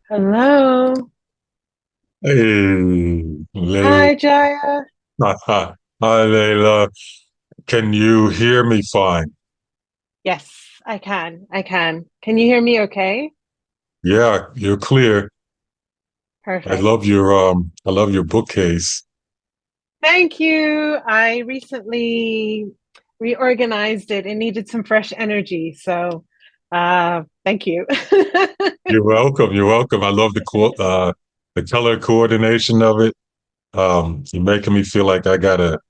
Hello. Hey, Layla. Hi, Jaiya. Hi, Layla. Can you hear me fine? Yes, I can. I can. Can you hear me okay? Yeah, you're clear. Perfect. I love your bookcase. Thank you. I recently reorganized it. It needed some fresh energy. Thank you. You're welcome. You're welcome. I love the color coordination of it. You're making me feel like I gotta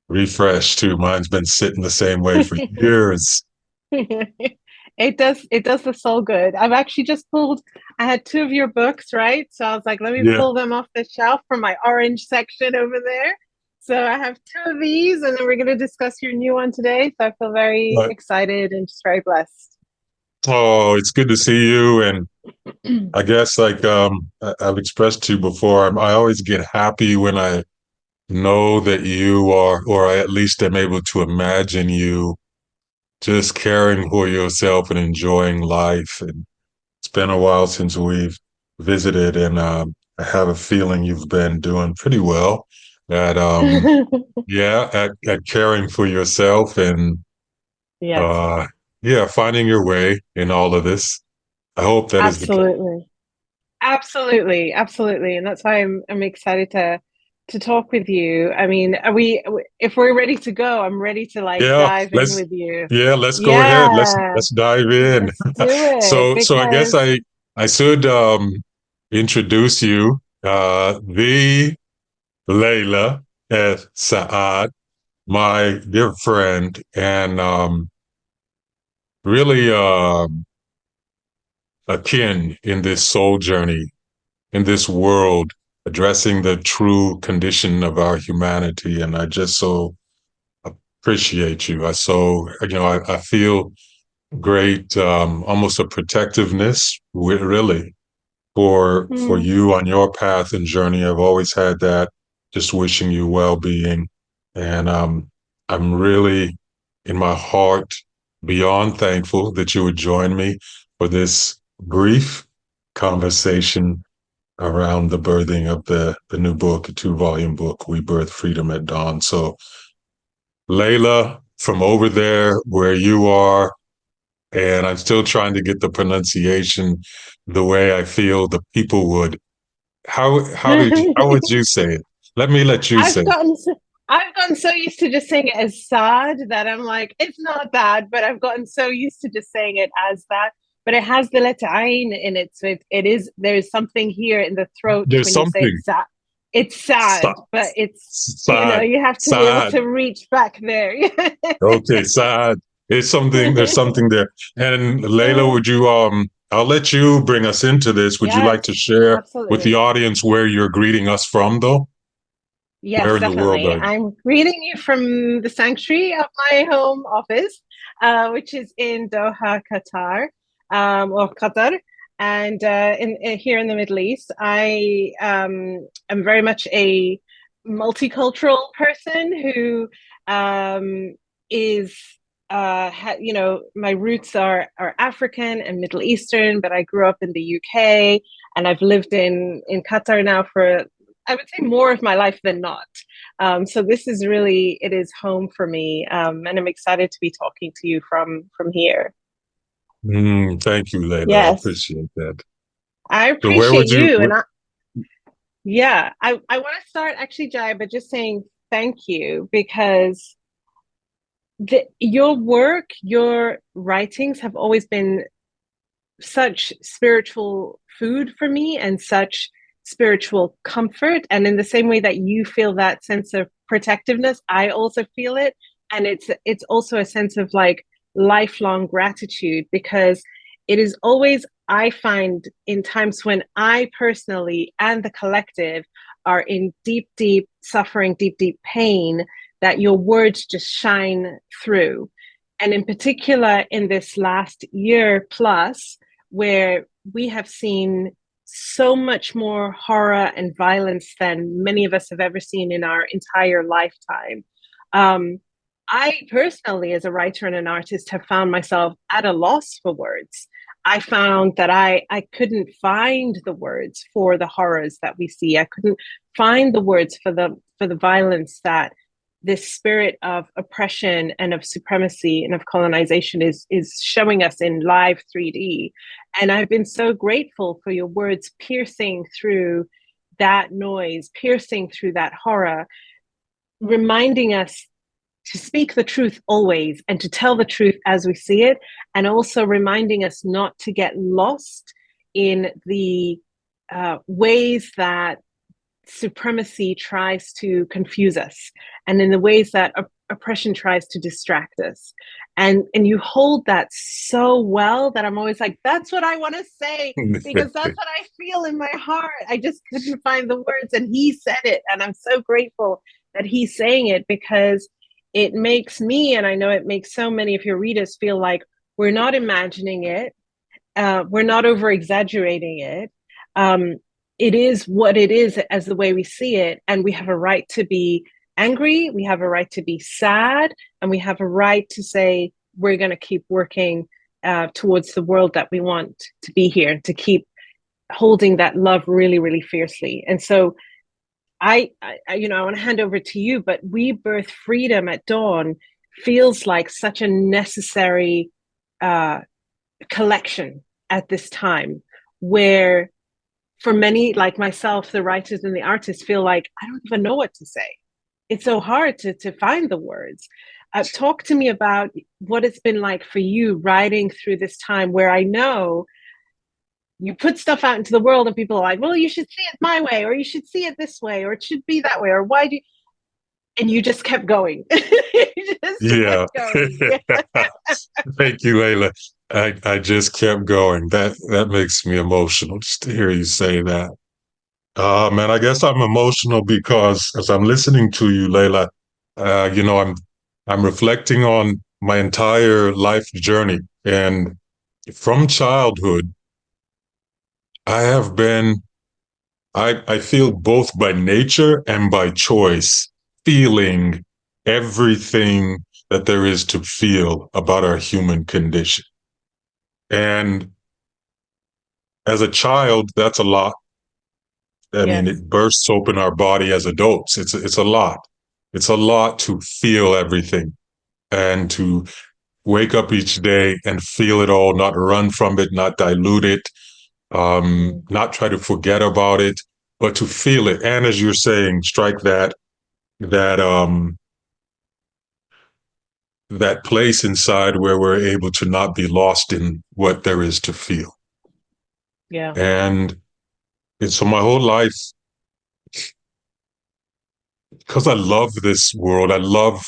refresh too. Mine's been sitting the same way for years. It does the soul good. I've actually just pulled, I had two of your books, right? So I was like, let me Yeah, pull them off the shelf from my orange section over there. So I have two of these, and then we're going to discuss your new one today. So I feel very but excited and just very blessed. oh, it's good to see you. And I guess I've expressed to you before, I always get happy when I know that you are, or I at least am able to imagine you just caring for yourself and enjoying life. And it's been a while since we've visited, and I have a feeling you've been doing pretty well at, yeah, at caring for yourself and, Yes, uh, yeah, finding your way in all of this. I hope that is the case. absolutely. Absolutely, absolutely. And that's why I'm excited to talk with you. I mean, are we if we're ready to go, I'm ready to like Yeah, dive in let's with you. yeah, let's go ahead. Yeah, Let's dive in. let's do it So I guess because I should introduce you the Layla F Saad, my dear friend and really akin in this soul journey in this world addressing the true condition of our humanity, and I just so appreciate you. I feel great, almost a protectiveness, really, for mm, you on your path and journey. I've always had that. Just wishing you well-being, and I'm really, in my heart, beyond thankful that you would join me for this brief conversation around the birthing of the new book, a two-volume book, We Birth Freedom at Dawn. So, Layla, from over there where you are, and I'm still trying to get the pronunciation the way I feel the people would. How would you say it? Let you say I've it. gotten so, I've gotten so used to just saying it as Saad that I'm like, it's not bad, but I've gotten so used to just saying it as that. But it has the letter Ain in it, so it is there's something here in the throat There's when you say something. it's sad. It's sad, but it's Sad, you have to be able sad. to reach back there. Okay, sad. It's something. There's something there. And Layla, Yeah. would you? I'll let you bring us into this. Would you like to Yes, share with the absolutely. audience where you're greeting us from, though? Where Yes, in the world definitely. are you? I'm greeting you from the sanctuary of my home office, which is in Doha, Qatar, or Qatar, and here in the Middle East. I am very much a multicultural person who is, my roots are African and Middle Eastern, but I grew up in the UK and I've lived in Qatar now for I would say more of my life than not. So this is really it is home for me, and I'm excited to be talking to you from here. Thank you, Layla. I Yes, appreciate that. I So where appreciate would you? you, and yeah, I want to start actually, Jai, but just saying thank you because your work, your writings have always been such spiritual food for me and such spiritual comfort. And in the same way that you feel that sense of protectiveness, I also feel it. And it's also a sense of like lifelong gratitude because it is always I find in times when I personally and the collective are in deep, deep suffering, deep, deep pain, that your words just shine through. And in particular, in this last year plus, where we have seen so much more horror and violence than many of us have ever seen in our entire lifetime. Um, I personally, as a writer and an artist, have found myself at a loss for words. I found that I couldn't find the words for the horrors that we see. I couldn't find the words for the violence that this spirit of oppression and of supremacy and of colonization is showing us in live 3D. And I've been so grateful for your words piercing through that noise, piercing through that horror, reminding us to speak the truth always and to tell the truth as we see it, and also reminding us not to get lost in the ways that supremacy tries to confuse us and in the ways that oppression tries to distract us. And you hold that so well that I'm always like, that's what I want to say, because that's what I feel in my heart. I just couldn't find the words, and he said it, and I'm so grateful that he's saying it, because it makes me, and I know it makes so many of your readers, feel like we're not imagining it, we're not over exaggerating it. It is what it is as the way we see it, and we have a right to be angry, we have a right to be sad, and we have a right to say we're going to keep working towards the world that we want to be here, to keep holding that love really, really fiercely. And so I want to hand over to you, but We Birth Freedom at Dawn feels like such a necessary collection at this time, where for many, like myself, the writers and the artists feel like, I don't even know what to say. It's so hard to find the words. Talk to me about what it's been like for you writing through this time, where I know you put stuff out into the world and people are like, well, you should see it my way, or you should see it this way, or it should be that way, or why do you? And you just kept going. You just Yeah. kept going. Thank you, Layla. I just kept going. That makes me emotional just to hear you say that. Man, I guess I'm emotional because as I'm listening to you, Layla, I'm reflecting on my entire life journey. And from childhood, I have been, I feel both by nature and by choice, feeling everything that there is to feel about our human condition. And as a child, that's a lot. I mean, Yes. it bursts open our body as adults. It's a lot. It's a lot to feel everything and to wake up each day and feel it all, not run from it, not dilute it, Mm. not try to forget about it, but to feel it. And as you're saying, strike that that place inside where we're able to not be lost in what there is to feel. Yeah. And so my whole life, because I love this world, I love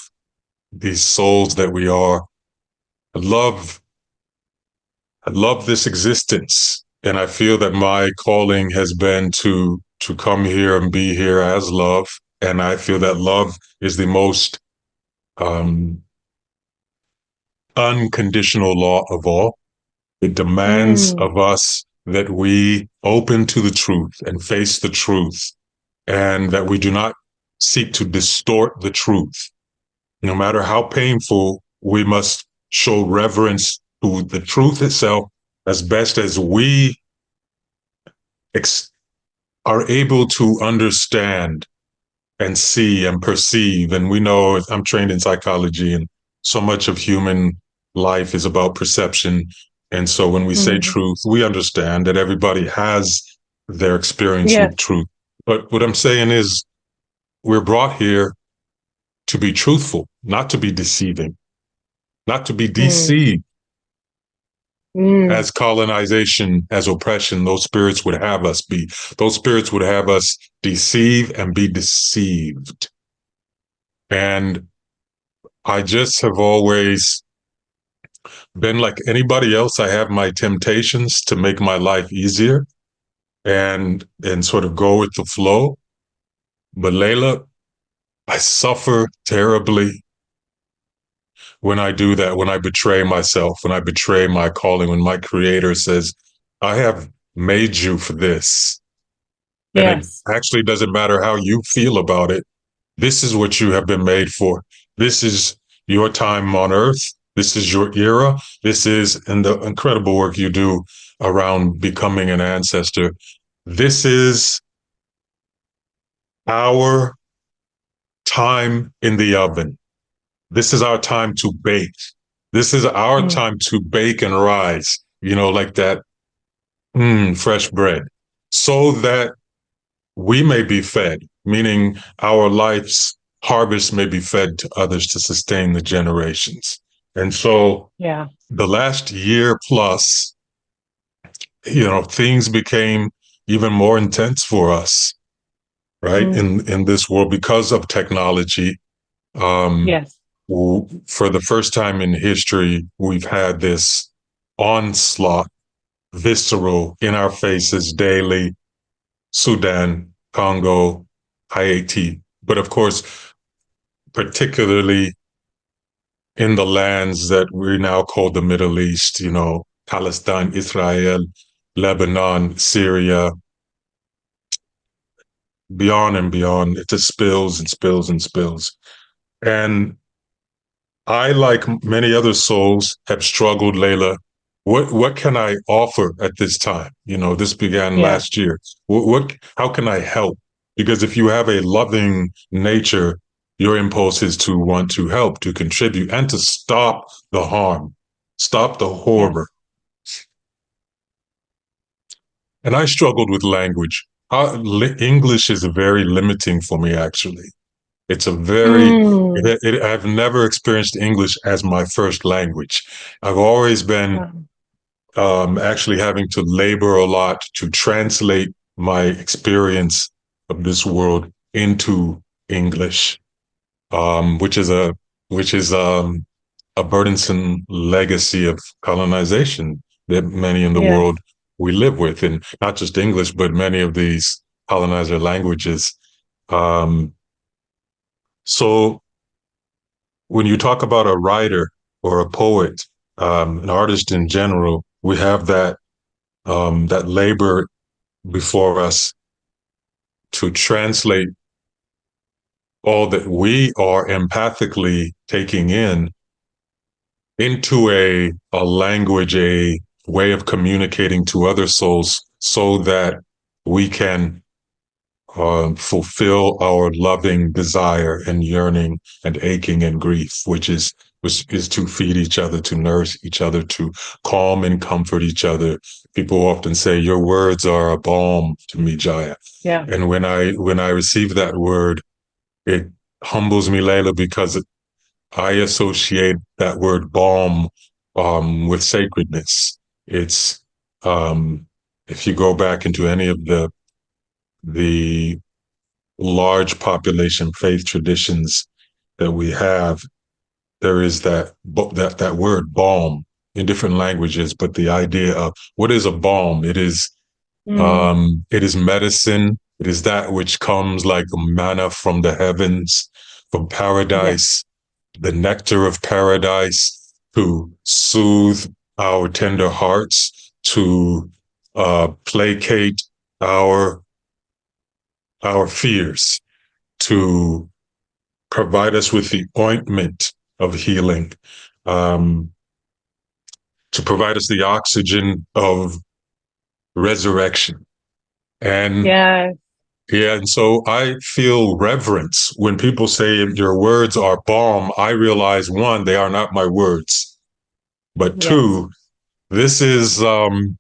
these souls that we are. I love I love this existence. And I feel that my calling has been to come here and be here as love. And I feel that love is the most um, unconditional law of all. It demands Mm. of us that we open to the truth and face the truth, and that we do not seek to distort the truth. No matter how painful, we must show reverence to the truth itself as best as we ex- are able to understand and see and perceive. And we know, I'm trained in psychology, and so much of human life is about perception. And so when we say Mm. truth, we understand that everybody has their experience Yeah. with truth. But what I'm saying is, we're brought here to be truthful, not to be deceiving, not to be Mm. deceived. Mm. As colonization, as oppression, those spirits would have us be. Those spirits would have us deceive and be deceived. And I just have always been like anybody else. I have my temptations to make my life easier and sort of go with the flow. But Layla, I suffer terribly when I do that, when I betray myself, when I betray my calling, when my creator says, I have made you for this. And it Yes. actually doesn't matter how you feel about it. This is what you have been made for. This is your time on earth. This is your era. This is, and the incredible work you do around becoming an ancestor. This is our time in the oven. This is our time to bake. This is our Mm. time to bake and rise, like that fresh bread, so that we may be fed, meaning our life's harvest may be fed to others to sustain the generations. And so Yeah. the last year plus, things became even more intense for us, right? Mm. In this world because of technology. Um, Yes. for the first time in history, we've had this onslaught, visceral, in our faces daily. Sudan, Congo, Haiti, but of course, particularly in the lands that we now call the Middle East, Palestine, Israel, Lebanon, Syria, beyond and beyond. It just spills and spills and spills. And I, like many other souls, have struggled, Layla. What can I offer at this time? This began Yeah. last year. How can I help? Because if you have a loving nature, your impulse is to want to help, to contribute, and to stop the harm, stop the horror. Yes. And I struggled with language. English is very limiting for me, actually. It's a very, Mm. I've never experienced English as my first language. I've always been Um, actually having to labor a lot to translate my experience of this world into English, which is a burdensome legacy of colonization that many in the yes. world we live with, and not just English, but many of these colonizer languages. Um, so when you talk about a writer or a poet, an artist in general, we have that labor before us to translate all that we are empathically taking in into a language, a way of communicating to other souls, so that we can fulfill our loving desire and yearning and aching and grief, which is to feed each other, to nourish each other, to calm and comfort each other. People often say, "Your words are a balm to me, Jaiya." Yeah. And when I receive that word, it humbles me, Layla, because I associate that word balm with sacredness. It's if you go back into any of the large population faith traditions that we have, there is that word balm in different languages, but the idea of what is a balm? Mm. It is medicine. It is that which comes like manna from the heavens, from Yes. paradise, the nectar of paradise, to soothe our tender hearts, to placate our our fears, to provide us with the ointment of healing, um, to provide us the oxygen of resurrection. And Yes. yeah, and so I feel reverence when people say your words are balm. I realize, one, they are not my words, but Yes. two, this is um,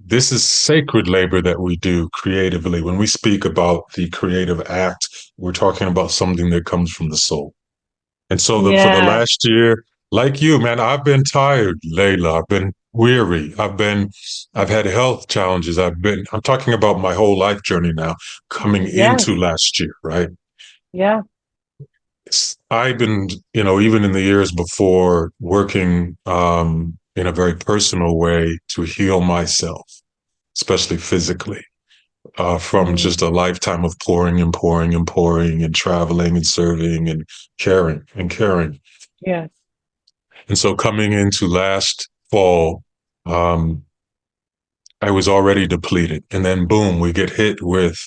this is sacred labor that we do creatively. When we speak about the creative act, we're talking about something that comes from the soul. And so for the Yeah. last year, like you, man, I've been tired, Layla. I've been weary. I've had health challenges. I'm talking about my whole life journey now, coming into Yes. last year, right? Yeah. I've been, even in the years before, working in a very personal way to heal myself, especially physically, from Mm. just a lifetime of pouring and pouring and pouring and traveling and serving and caring and caring. Yes. And so coming into last fall, um, I was already depleted. And then boom, we get hit with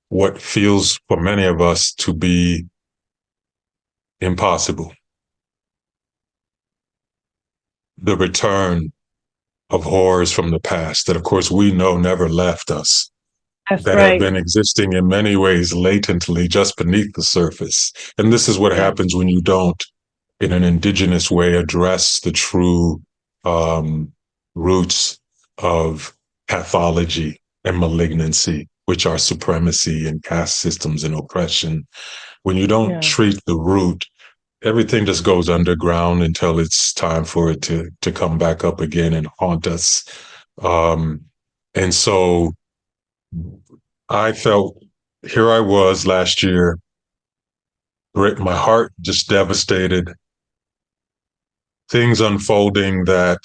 what feels for many of us to be impossible. The return of horrors from the past that, of course, we know never left us, That's that have right. been existing in many ways latently just beneath the surface. And this is what Yes. happens when you don't, in an indigenous way, address the true um, roots of pathology and malignancy, which are supremacy and caste systems and oppression. When you don't Yeah. treat the root, everything just goes underground until it's time for it to come back up again and haunt us. Um, and so I felt here I was last year, my heart just devastated, things unfolding that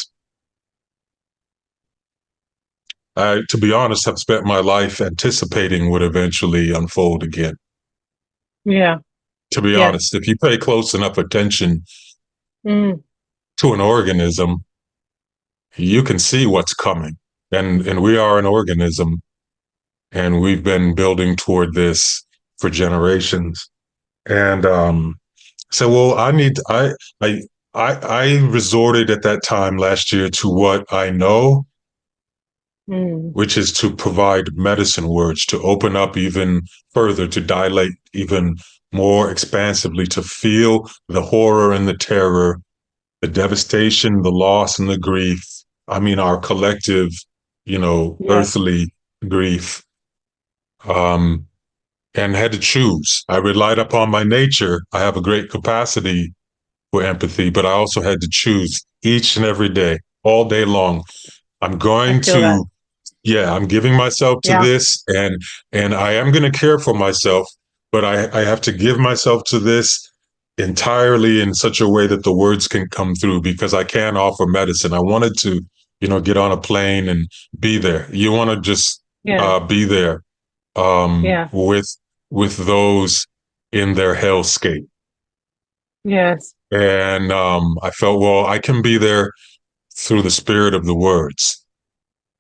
I, to be honest, have spent my life anticipating would eventually unfold again. Yeah. To be Yes. honest, if you pay close enough attention Mm. to an organism, you can see what's coming. And we are an organism, and we've been building toward this for generations. And so, well, I I resorted at that time last year to what I know, Mm. which is to provide medicine words, to open up even further, to dilate even more expansively, to feel the horror and the terror, the devastation, the loss and the grief. I mean, our collective, Yes. earthly grief. Um, and had to choose. I relied upon my nature. I have a great capacity for empathy, but I also had to choose each and every day, all day long. I'm I going feel that. to, yeah, I'm giving myself to Yeah. this, and I am going to care for myself, but I have to give myself to this entirely in such a way that the words can come through because I can offer medicine. I wanted to, get on a plane and be there. You want to just Yeah. be there Yeah. with those in their hellscape. Yes. And I felt, well, I can be there through the spirit of the words.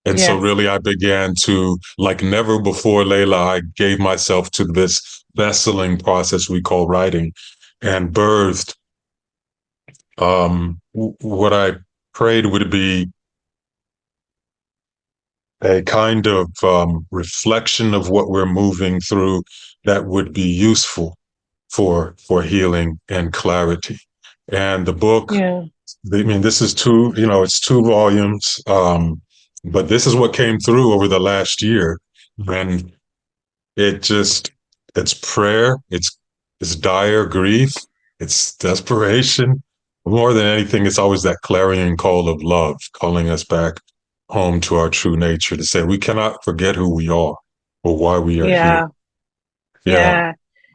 And so Yes. really I began to, like never before, Layla, I gave myself to this bestselling process we call writing and birthed what I prayed would be a kind of reflection of what we're moving through that would be useful for healing and clarity. And the book, Yeah. I mean, this is it's 2 volumes, but this is what came through over the last year, and it just it's prayer, it's dire grief, it's desperation. More than anything, it's always that clarion call of love, calling us back home to our true nature to say we cannot forget who we are or why we are here. Yeah. Yeah. Yeah.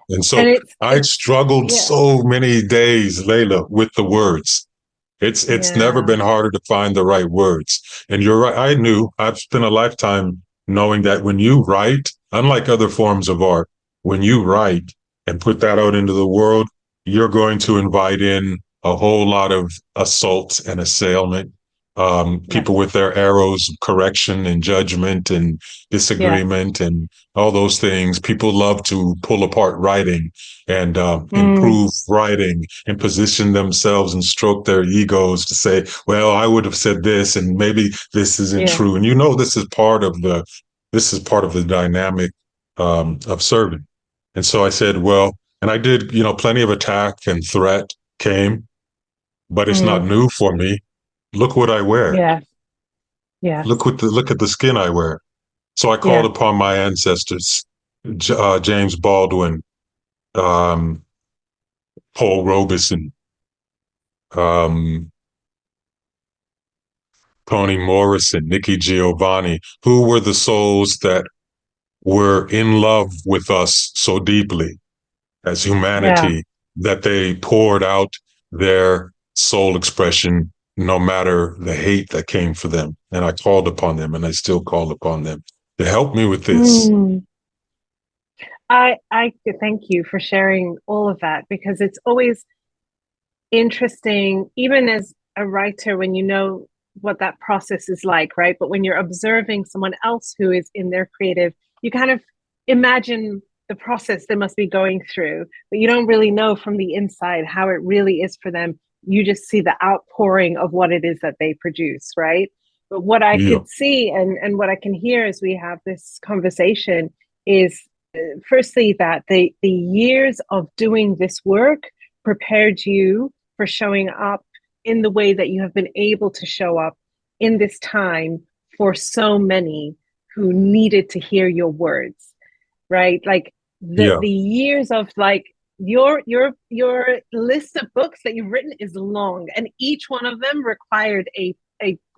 And And so it's I it's struggled yeah. so many days, Layla, with the words. It's never Yeah. been harder to find the right words. And you're right. I've spent a lifetime knowing that when you write, unlike other forms of art, when you write and put that out into the world, you're going to invite in a whole lot of assault and assailment. Yes. People with their arrows of correction and judgment and Yes. disagreement and all those things. People love to pull apart writing and Mm. improve writing and position themselves and stroke their egos to say, well, I would have said this and maybe this isn't Yeah. true. And this is part of the dynamic of serving. And so I said, well, and I did, plenty of attack and threat came, but it's not Mm. new for me. Look what I wear. Yes. Yes. Look at the skin I wear. So I called Yeah. upon my ancestors, James Baldwin, um, Paul Robeson, um, Toni Morrison, Nikki Giovanni, who were the souls that were in love with us so deeply as Yeah. humanity that they poured out their soul expression no matter the hate that came for them. And I called upon them and I still call upon them to help me with this. Mm. I thank you for sharing all of that because it's always interesting, even as a writer, when you know what that process is like, right? But when you're observing someone else who is in their creative, you kind of imagine the process they must be going through, but you don't really know from the inside how it really is for them. You just see the outpouring of what it is that they produce, right? But what I Yeah. could see and what I can hear as we have this conversation is firstly that the years of doing this work prepared you for showing up in the way that you have been able to show up in this time for so many who needed to hear your words, right? Like Yeah. the years of like your list of books that you've written is long, and each one of them required a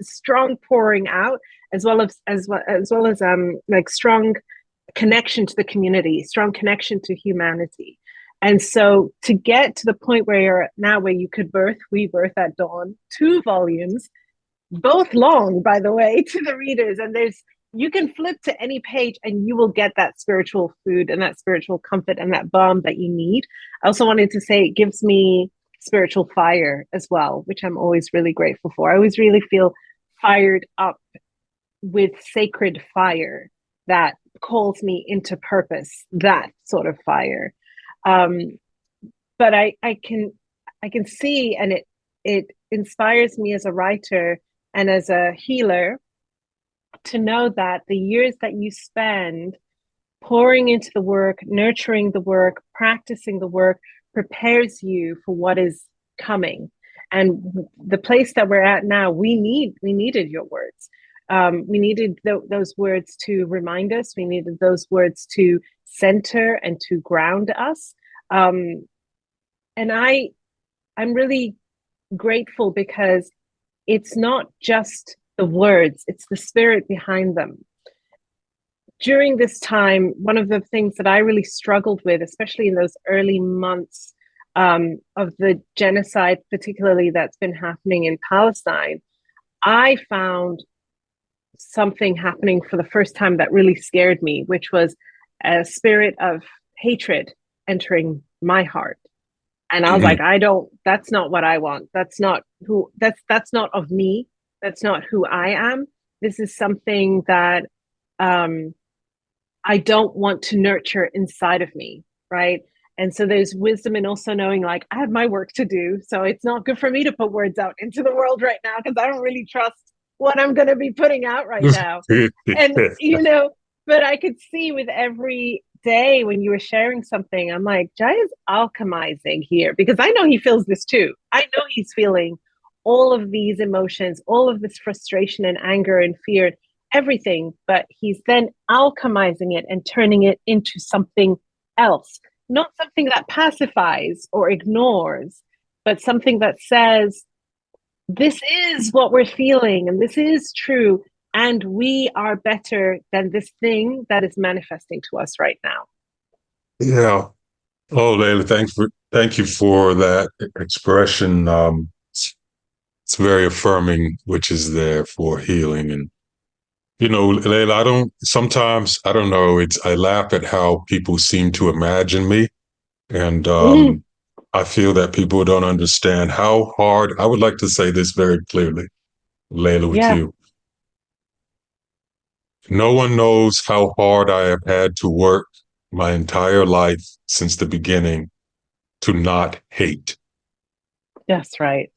strong pouring out, as well as like strong connection to the community, strong connection to humanity. And so to get to the point where you're at now, where you could rebirth at dawn, 2 volumes, both long, by the way, to the readers. And you can flip to any page and you will get that spiritual food and that spiritual comfort and that balm that you need. I also wanted to say it gives me spiritual fire as well, which I'm always really grateful for. I always really feel fired up with sacred fire that calls me into purpose, that sort of fire. Um, but I can see, and it inspires me as a writer and as a healer to know that the years that you spend pouring into the work, nurturing the work, practicing the work prepares you for what is coming. And the place that we're at now, we needed your words. We needed those words to remind us. We needed those words to center and to ground us. And I'm really grateful because it's not just the words, it's the spirit behind them. During this time, one of the things that I really struggled with, especially in those early months of the genocide, particularly that's been happening in Palestine, I found something happening for the first time that really scared me, which was a spirit of hatred entering my heart. And I was Mm-hmm. like, that's not what I want. That's not of me. That's not who I am. This is something that I don't want to nurture inside of me, right? And so there's wisdom in also knowing like I have my work to do. So it's not good for me to put words out into the world right now because I don't really trust what I'm going to be putting out right now. And, but I could see with every day when you were sharing something, I'm like, Jaiya's alchemizing here because I know he feels this too. I know he's feeling all of these emotions, all of this frustration and anger and fear, everything, but he's then alchemizing it and turning it into something else, not something that pacifies or ignores, but something that says, this is what we're feeling and this is true. And we are better than this thing that is manifesting to us right now. Yeah. Oh, Layla, thank you for that expression. It's very affirming, which is there for healing. And Layla, I don't know, I laugh at how people seem to imagine me. And Mm, I feel that people don't understand how hard, I would like to say this very clearly, Layla, with yeah, you. No one knows how hard I have had to work my entire life since the beginning to not hate. that's right.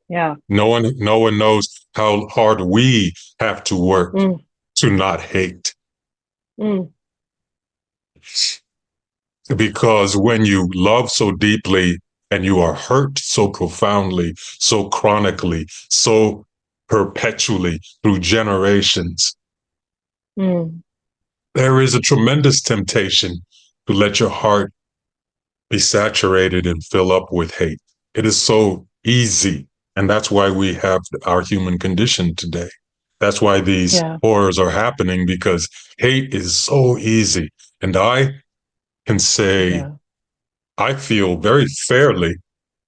Yeah. No one knows how hard we have to work Mm, to not hate. mm, Because when you love so deeply and you are hurt so profoundly, so chronically, so perpetually through generations, mm, there is a tremendous temptation to let your heart be saturated and fill up with hate. It is so easy. And that's why we have our human condition today. That's why these yeah. horrors are happening because hate is so easy. And I can say, Yeah. I feel very fairly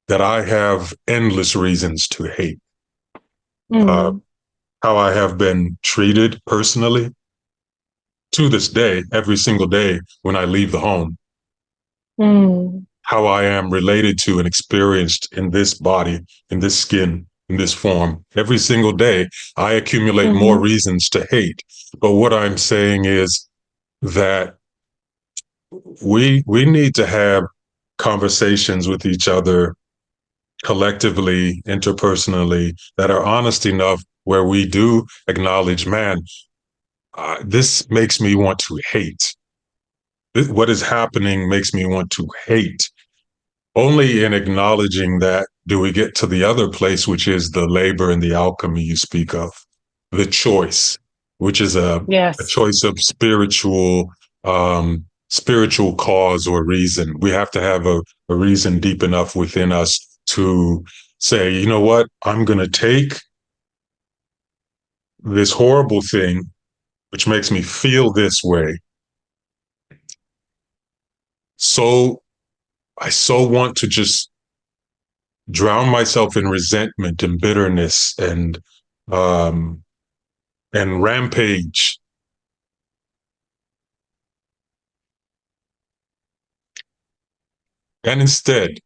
that I have endless reasons to hate. Uh, Mm, how I have been treated personally to this day, every single day when I leave the home, mm, how I am related to and experienced in this body, in this skin, in this form. Every single day, I accumulate more mm-hmm, reasons to hate. But what I'm saying is that we need to have conversations with each other collectively, interpersonally, that are honest enough where we do acknowledge, man, this makes me want to hate. What is happening makes me want to hate. Only in acknowledging that do we get to the other place, which is the labor and the alchemy you speak of, the choice, which is a Yes. choice of spiritual cause or reason. We have to have a reason deep enough within us to say, you know what, I'm going to take this horrible thing, which makes me feel this way. So I so want to just drown myself in resentment and bitterness um, and rampage. And instead,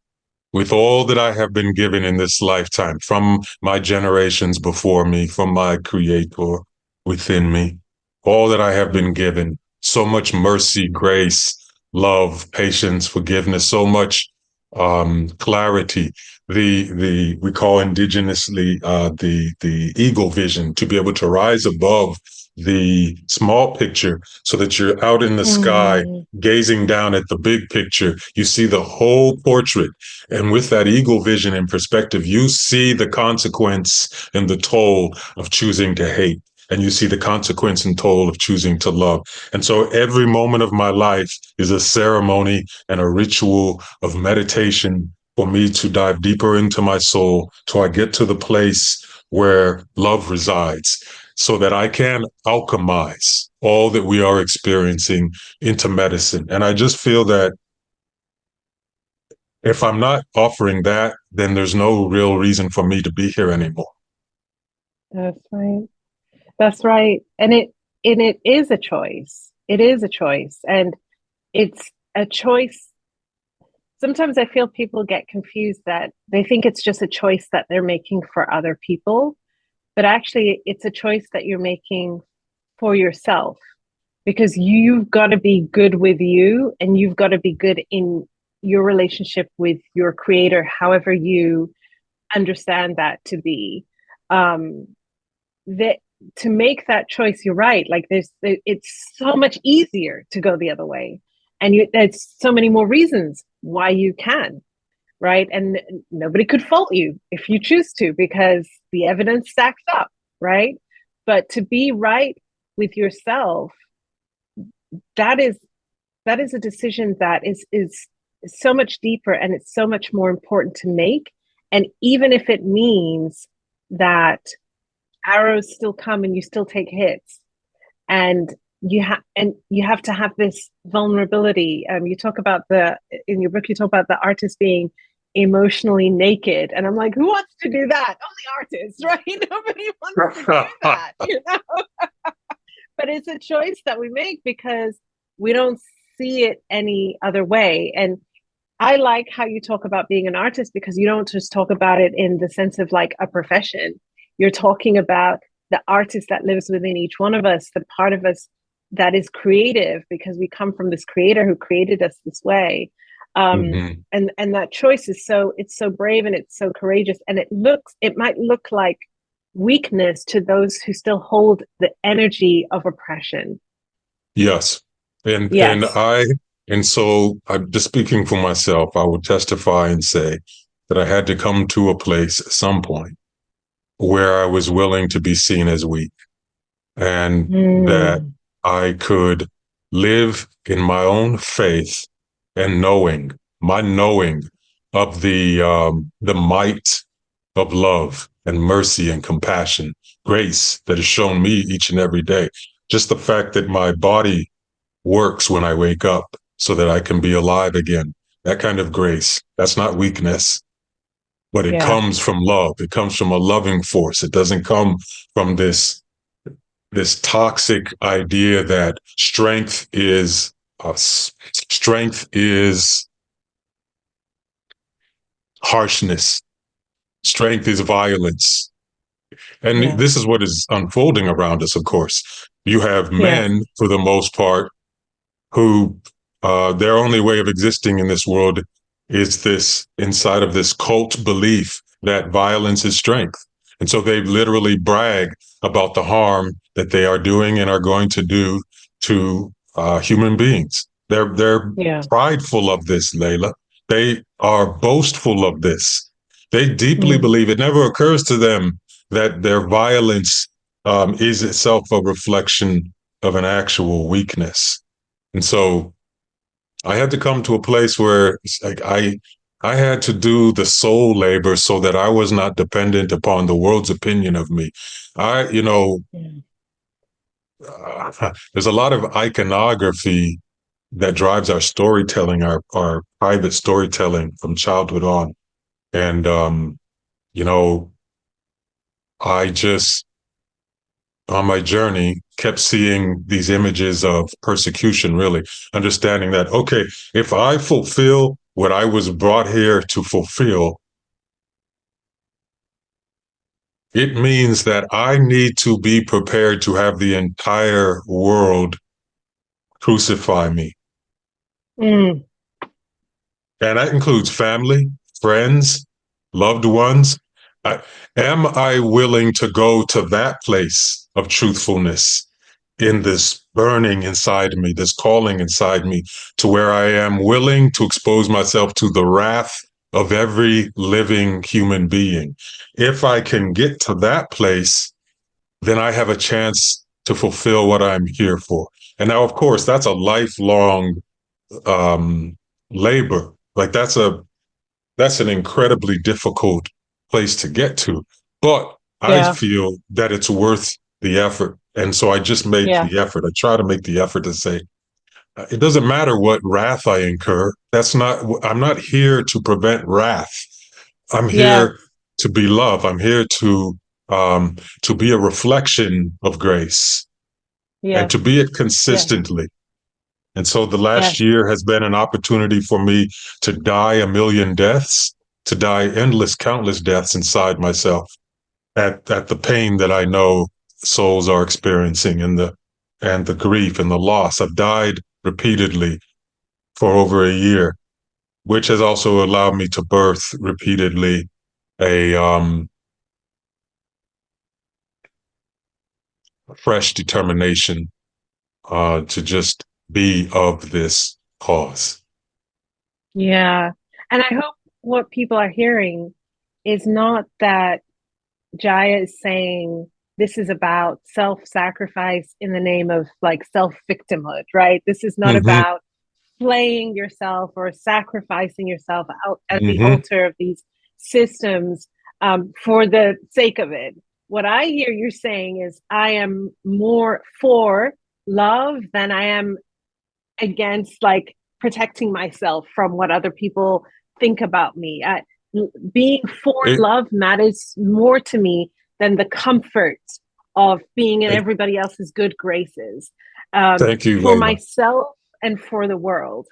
with all that I have been given in this lifetime from my generations before me, from my creator within me, all that I have been given, so much mercy, grace, love, patience, forgiveness, so much clarity. The we call indigenously the eagle vision, to be able to rise above the small picture so that you're out in the sky Mm. gazing down at the big picture. You see the whole portrait. And with that eagle vision and perspective, you see the consequence and the toll of choosing to hate. And you see the consequence and toll of choosing to love. And so every moment of my life is a ceremony and a ritual of meditation for me to dive deeper into my soul till I get to the place where love resides, so that I can alchemize all that we are experiencing into medicine. And I just feel that if I'm not offering that, then there's no real reason for me to be here anymore. That's right. That's right. And it is a choice. It is a choice. And it's a choice. Sometimes I feel people get confused that they think it's just a choice that they're making for other people, but actually it's a choice that you're making for yourself, because you've got to be good with you, and you've got to be good in your relationship with your creator, however you understand that to be. Um, that to make that choice, you're right. Like it's so much easier to go the other way, and there's so many more reasons why you can, right? And nobody could fault you if you choose to, because the evidence stacks up, right? But to be right with yourself, that is that is a decision that is so much deeper, and it's so much more important to make. And even if it means that arrows still come and you still take hits, and you have to have this vulnerability. You talk about the in your book, you talk about the artist being emotionally naked, and I'm like, who wants to do that? Only artists, right? Nobody wants to do that, you know. But it's a choice that we make because we don't see it any other way. And I like how you talk about being an artist, because you don't just talk about it in the sense of like a profession. You're talking about the artist that lives within each one of us, the part of us that is creative, because we come from this creator who created us this way. Mhm. And that choice is so, it's so brave and it's so courageous. And it might look like weakness to those who still hold the energy of oppression. Yes. And Yes. I and so I'm just speaking for myself, I would testify and say that I had to come to a place at some point where I was willing to be seen as weak, and that Mm, I could live in my own faith and knowing of the might of love and mercy and compassion, grace that is shown me each and every day. Just the fact that my body works when I wake up so that I can be alive again. That kind of grace, that's not weakness, but it yeah. comes from love. It comes from a loving force. It doesn't come from this toxic idea that strength is harshness, strength is violence. And Yes. this is what is unfolding around us, of course. You have Yes. men, for the most part, who Their only way of existing in this world is this inside of this cult belief that violence is strength. And so they literally brag about the harm that they are doing and are going to do to human beings. They're Yeah. prideful of this, Layla. They are boastful of this. They deeply Mm. believe it never occurs to them that their violence is itself a reflection of an actual weakness. And so I had to come to a place where it's like I had to do the soul labor so that I was not dependent upon the world's opinion of me. I, you know, Yeah. there's a lot of iconography that drives our storytelling, our private storytelling from childhood on. And you know, I just on my journey kept seeing these images of persecution, really understanding that, okay, if I fulfill what I was brought here to fulfill, it means that I need to be prepared to have the entire world crucify me. Mm. And that includes family, friends, loved ones. I, am I willing to go to that place of truthfulness in this burning inside me, this calling inside me, to where I am willing to expose myself to the wrath of every living human being? If I can get to that place, then I have a chance to fulfill what I'm here for. And now, of course, that's a lifelong um, labor. Like that's an incredibly difficult place to get to, but I Yeah. feel that it's worth the effort. And so I just made Yeah. the effort. I try to make the effort to say, it doesn't matter what wrath I incur. I'm not here to prevent wrath. I'm Yeah. here to be love. I'm here to be a reflection of grace and Yeah. to be it Yeah. consistently. And so the last Yes. year has been an opportunity for me to die a million deaths, to die endless, countless deaths inside myself at the pain that I know souls are experiencing and the grief and the loss. I've died repeatedly for over a year, which has also allowed me to birth repeatedly a fresh determination to just be of this cause. Yeah. And I hope what people are hearing is not that Jaiya is saying this is about self-sacrifice in the name of like self-victimhood, right? This is not Mm-hmm. about playing yourself or sacrificing yourself out at the Mm-hmm. altar of these systems for the sake of it. What I hear you saying is, I am more for love than I am against like protecting myself from what other people think about me. Being for It, love matters more to me than the comfort of being in it, everybody else's good graces, thank you, for Layla. myself and for the world.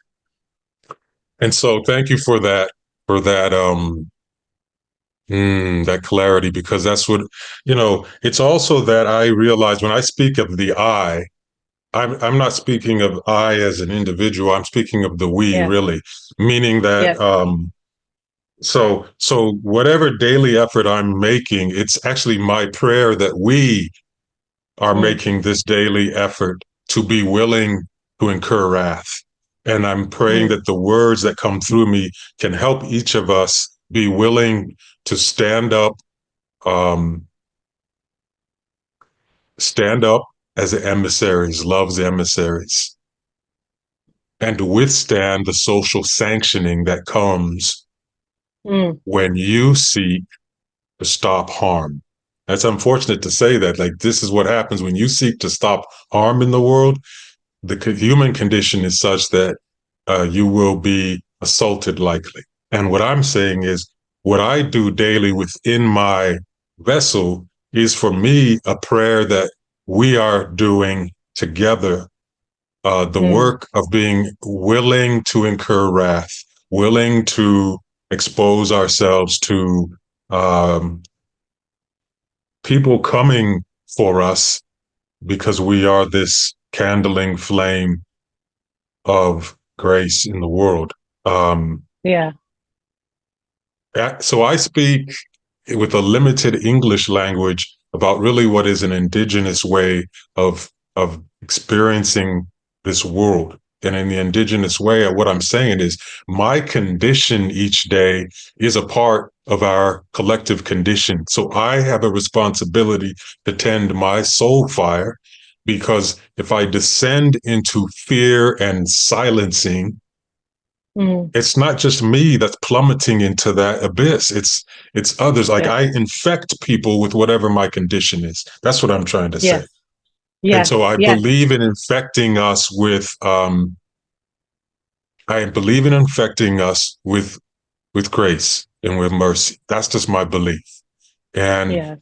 And so thank you for that clarity, because that's what, it's also that I realize when I speak of the I'm not speaking of I as an individual. I'm speaking of the we, Yes, really, meaning that yes. so whatever daily effort I'm making, it's actually my prayer that we are Mm, making this daily effort to be willing to incur wrath. And I'm praying mm, that the words that come through me can help each of us be willing to um, stand up as emissaries, love's emissaries, and to withstand the social sanctioning that comes mm, when you seek to stop harm. That's unfortunate to say that. Like, this is what happens when you seek to stop harm in the world. The human condition is such that you will be assaulted likely. And what I'm saying is, what I do daily within my vessel is for me a prayer that we are doing together, the mm, work of being willing to incur wrath, willing to expose ourselves to um, people coming for us because we are this candling flame of grace in the world. Um, Yeah. so I speak with a limited English language about really what is an indigenous way of experiencing this world. And in the indigenous way, what I'm saying is my condition each day is a part of our collective condition. So I have a responsibility to tend my soul fire, because if I descend into fear and silencing, Mm. it's not just me that's plummeting into that abyss. It's others. Like Yes. I infect people with whatever my condition is. That's what I'm trying to say. Yes. And Yes. so I Yes. believe in infecting us with I believe in infecting us with grace and with mercy. That's just my belief. And Yes.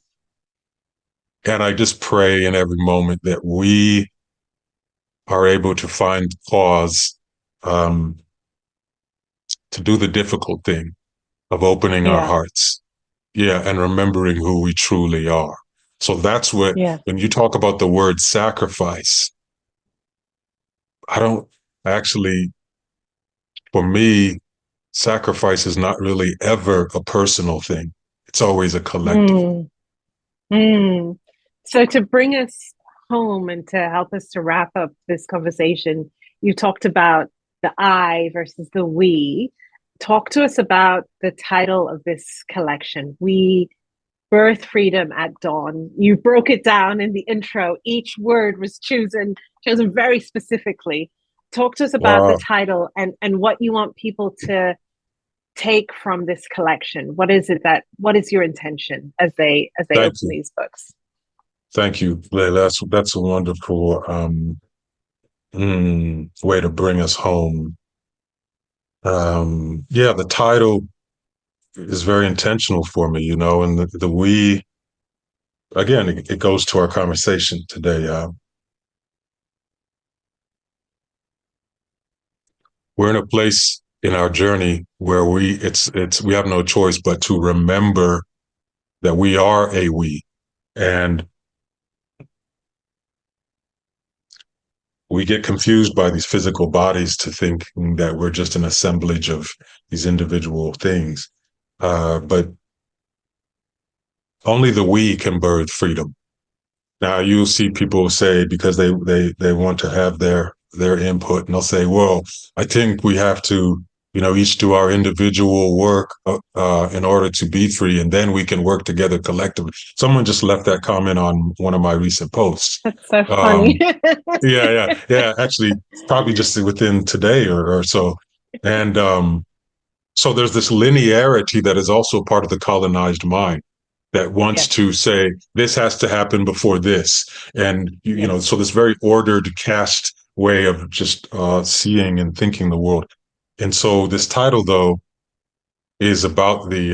and I just pray in every moment that we are able to find cause um, to do the difficult thing of opening our Yeah. hearts. Yeah, and remembering who we truly are. So that's what, Yeah. when you talk about the word sacrifice, I don't actually, for me, sacrifice is not really ever a personal thing. It's always a collective. Mm. Mm. So to bring us home and to help us to wrap up this conversation, you talked about the I versus the we. Talk to us about the title of this collection. We birth freedom at dawn. You broke it down in the intro. Each word was chosen very specifically. Talk to us about the Wow. title and what you want people to take from this collection. What is your intention as they Thank open you. these books? Thank you, Layla. That's a wonderful way to bring us home. Yeah, the title is very intentional for me, and the we, again, it goes to our conversation today. We're in a place in our journey where we have no choice but to remember that we are a we, and we get confused by these physical bodies to think that we're just an assemblage of these individual things. But only the we can birth freedom. Now you'll see people say, because they want to have their input, and they'll say, "Well, I think we have to, each do our individual work in order to be free, and then we can work together collectively." Someone just left that comment on one of my recent posts. That's so funny. Um, yeah, yeah, yeah. Actually, probably just within today or so, and so there's this linearity that is also part of the colonized mind that wants Yes, to say this has to happen before this, and yes, so this very ordered caste way of just seeing and thinking the world. And so this title, though, is about the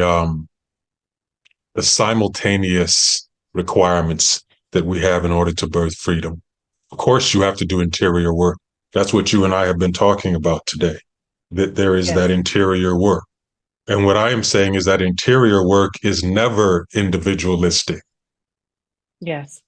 simultaneous requirements that we have in order to birth freedom. Of course, you have to do interior work. That's what you and I have been talking about today. That there is yes, that interior work. And what I am saying is that interior work is never individualistic. yes,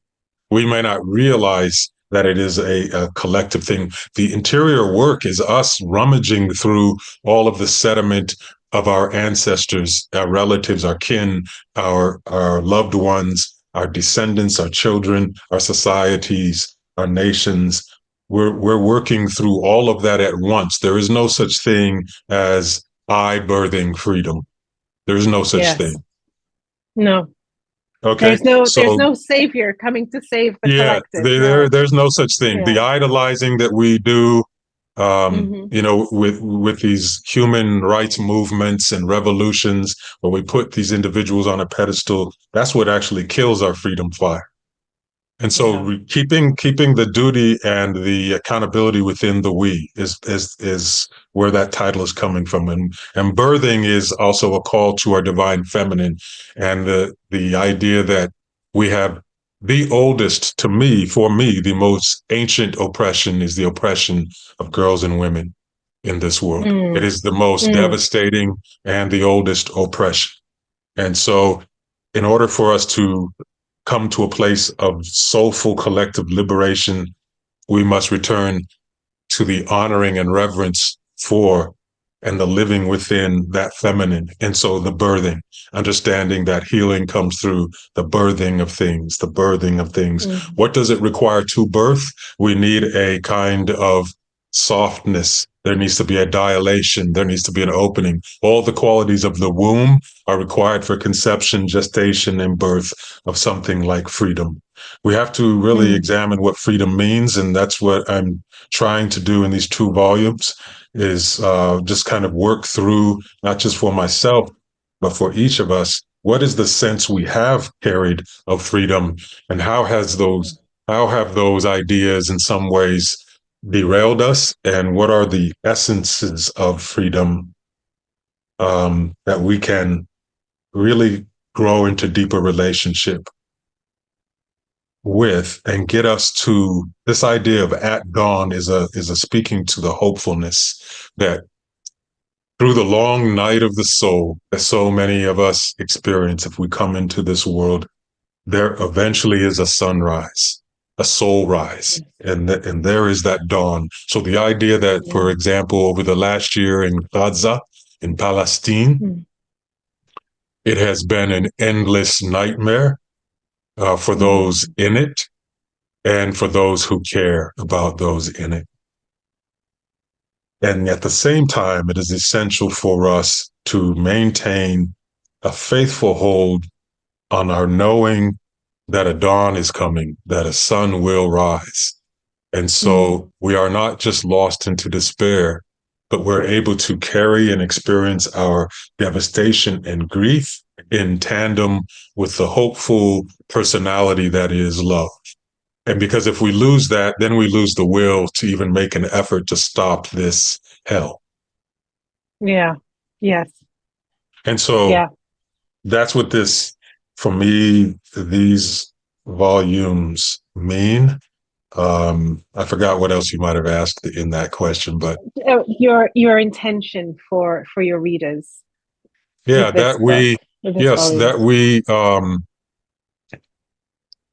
We may not realize that it is a collective thing. The interior work is us rummaging through all of the sediment of our ancestors, our relatives, our kin, our loved ones, our descendants, our children, our societies, our nations. We're working through all of that at once. There is no such thing as I birthing freedom. There is no such yes. thing. No, Okay. there's So no savior coming to save the yeah, collective. No. there's no such thing. Yeah. The idolizing that we do, Hmm. with these human rights movements and revolutions, where we put these individuals on a pedestal, that's what actually kills our freedom fire. And so, Yeah. keeping the duty and the accountability within the we is where that title is coming from, and birthing is also a call to our divine feminine, and the idea that we have the oldest, to me, for me, the most ancient oppression is the oppression of girls and women in this world. It Mm, is the most mm, devastating and the oldest oppression. And so, in order for us to come to a place of soulful collective liberation, we must return to the honoring and reverence for and the living within that feminine. And so the birthing, understanding that healing comes through the birthing of things, the birthing of things. Mm. What does it require to birth? We need a kind of softness. There needs to be a dilation. There needs to be an opening. All the qualities of the womb are required for conception, gestation, and birth of something like freedom. We have to really Mm. examine what freedom means. And that's what I'm trying to do in these 2 volumes is just kind of work through, not just for myself, but for each of us, what is the sense we have carried of freedom, and how have those ideas in some ways derailed us, and what are the essences of freedom that we can really grow into deeper relationship with and get us to this idea of at dawn is a speaking to the hopefulness that through the long night of the soul that so many of us experience if we come into this world, there eventually is a sunrise, a soul rise, Yes. and there is that dawn. So the idea that, Yeah. for example, over the last year in Gaza, in Palestine, Mm. it has been an endless nightmare for those Mm. in it and for those who care about those in it. And at the same time, it is essential for us to maintain a faithful hold on our knowing that a dawn is coming, that a sun will rise. And Mm. so we are not just lost into despair, but we're able to carry and experience our devastation and grief in tandem with the hopeful personality that is love. And because if we lose that, then we lose the will to even make an effort to stop this hell. Yeah. Yes. And so Yeah. that's what this, for me, these volumes mean. I forgot what else you might have asked in that question, but Your intention for your readers yeah, with this that book, we, with this yes, that volumes. we,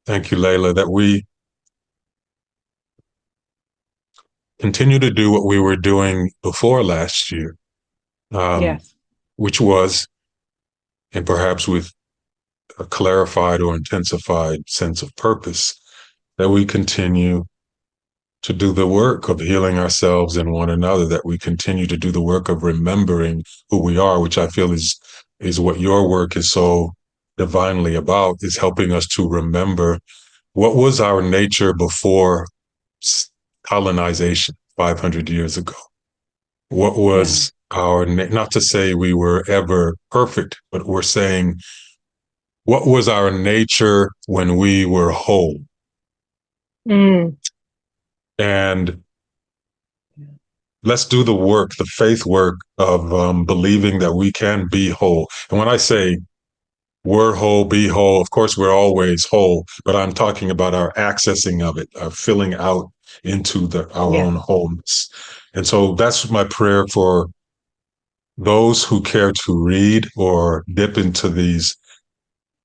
thank you, Layla, that we continue to do what we were doing before last year, um, Yes. which was, and perhaps with a clarified or intensified sense of purpose, that we continue to do the work of healing ourselves and one another, that we continue to do the work of remembering who we are, which I feel is what your work is so divinely about, is helping us to remember what was our nature before colonization 500 years ago. What Yeah. was our, not to say we were ever perfect, but we're saying, what was our nature when we were whole? Mm. And let's do the work, the faith work of believing that we can be whole. And when I say we're whole, be whole, of course, we're always whole, but I'm talking about our accessing of it, our filling out into our Yes. own wholeness. And so that's my prayer for those who care to read or dip into these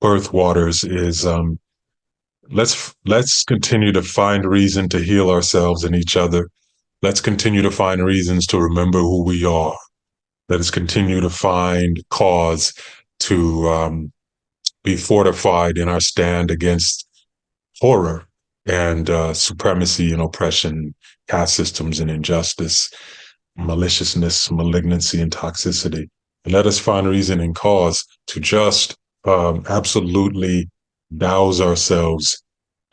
birth waters is let's continue to find reason to heal ourselves and each other. Let's continue to find reasons to remember who we are. Let us continue to find cause to be fortified in our stand against horror and supremacy and oppression, caste systems and injustice, maliciousness, malignancy, and toxicity. And let us find reason and cause to just absolutely douse ourselves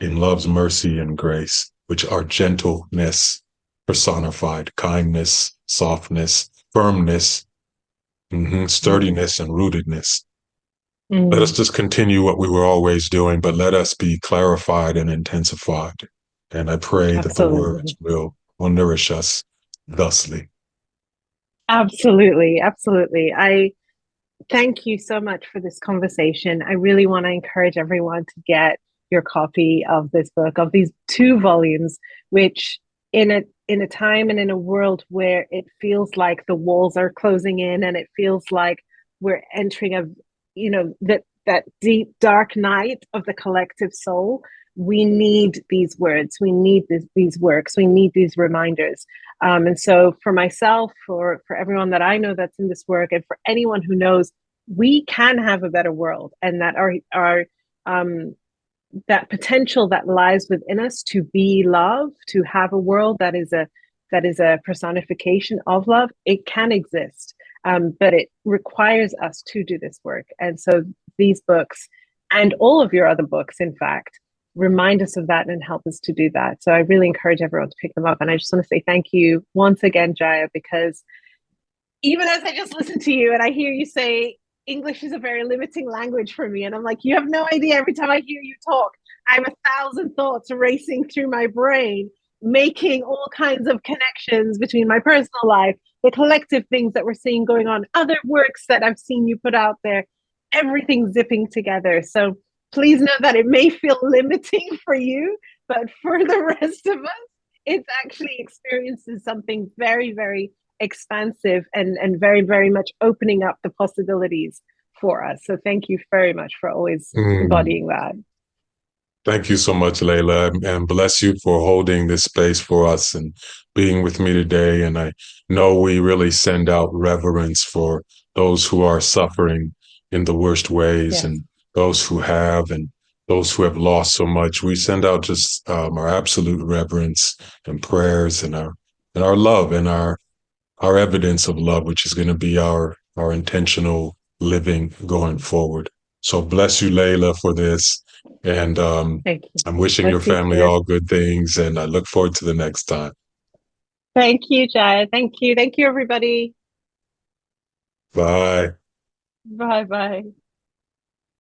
in love's mercy and grace, which are gentleness personified, kindness, softness, firmness, Mm. sturdiness, and rootedness. Let us Mm. just continue what we were always doing, but let us be clarified and intensified. And I pray that the words Absolutely. will nourish us thusly. Absolutely. Absolutely. I thank you so much for this conversation. I really want to encourage everyone to get your copy of this book, of these 2 volumes, which in a time and in a world where it feels like the walls are closing in and it feels like we're entering a that deep dark night of the collective soul, we need these words, we need these works, we need these reminders. And so for myself, for everyone that I know that's in this work, and for anyone who knows we can have a better world, and that our that potential that lies within us to be love, to have a world that is a personification of love, it can exist. But it requires us to do this work. And so these books and all of your other books, in fact, remind us of that and help us to do that. So I really encourage everyone to pick them up. And I just want to say thank you once again, Jaiya, because even as I just listen to you and I hear you say English is a very limiting language for me, and I'm like, you have no idea. Every time I hear you talk, I have 1,000 thoughts racing through my brain, making all kinds of connections between my personal life, the collective things that we're seeing going on, other works that I've seen you put out there, everything zipping together. So please know that it may feel limiting for you, but for the rest of us, it's actually experiencing something very, very expansive and very, very much opening up the possibilities for us. So thank you very much for always Mm. embodying that. Thank you so much, Layla, and bless you for holding this space for us and being with me today. And I know we really send out reverence for those who are suffering in the worst ways, Yes. and those who have, and those who have lost so much. We send out just our absolute reverence and prayers, and our love, and our evidence of love, which is going to be our intentional living going forward. So bless you, Layla, for this. And Thank you. I'm wishing your Bless you family too. all good things. And I look forward to the next time. Thank you, Jai. Thank you. Thank you, everybody. Bye. Bye bye.